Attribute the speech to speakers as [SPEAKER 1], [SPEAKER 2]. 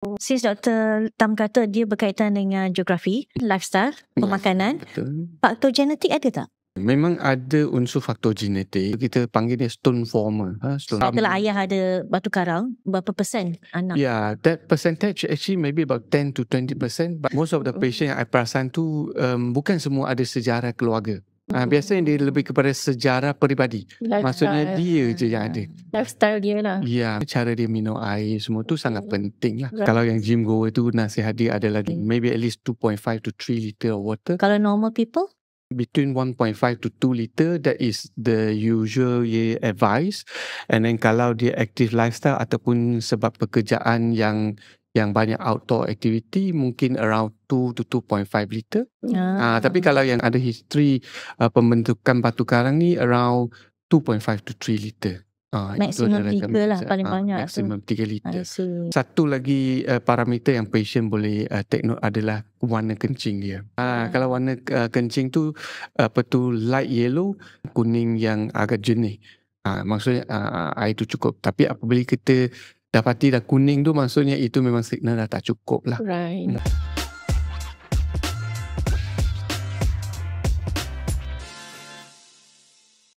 [SPEAKER 1] Since Dr. Tam kata dia berkaitan dengan geografi, lifestyle, pemakanan,
[SPEAKER 2] Betul.
[SPEAKER 1] faktor genetik ada tak?
[SPEAKER 2] Memang ada unsur faktor genetik. Kita panggil dia stone former.
[SPEAKER 1] Katalah ayah ada batu karang, berapa persen anak?
[SPEAKER 2] Yeah, that percentage actually maybe about 10 to 20%. But most of the patient yang I perasan tu bukan semua ada sejarah keluarga. Biasanya dia lebih kepada sejarah peribadi. Maksudnya dia je yang ada.
[SPEAKER 1] Lifestyle dia lah.
[SPEAKER 2] Ya, cara dia minum air semua tu sangat penting lah. Kalau yang gym goer tu nasihat dia adalah maybe at least 2.5 to 3 liter of water.
[SPEAKER 1] Kalau normal people?
[SPEAKER 2] Between 1.5 to 2 liter, that is the usual advice. And then kalau dia active lifestyle ataupun sebab pekerjaan yang banyak outdoor activity, mungkin around 2 to 2.5 liter. Tapi kalau yang ada history pembentukan batu karang ni around 2.5 to 3 liter.
[SPEAKER 1] Maksimum 3 lah paling banyak.
[SPEAKER 2] Maksimum 3 liter. Satu lagi parameter yang patient boleh take note adalah warna kencing dia. Kalau warna kencing tu light yellow, kuning yang agak jernih. Maksudnya air tu cukup. Tapi apabila kita dapati dah kuning tu, maksudnya itu memang signal dah tak cukup lah.
[SPEAKER 1] Right.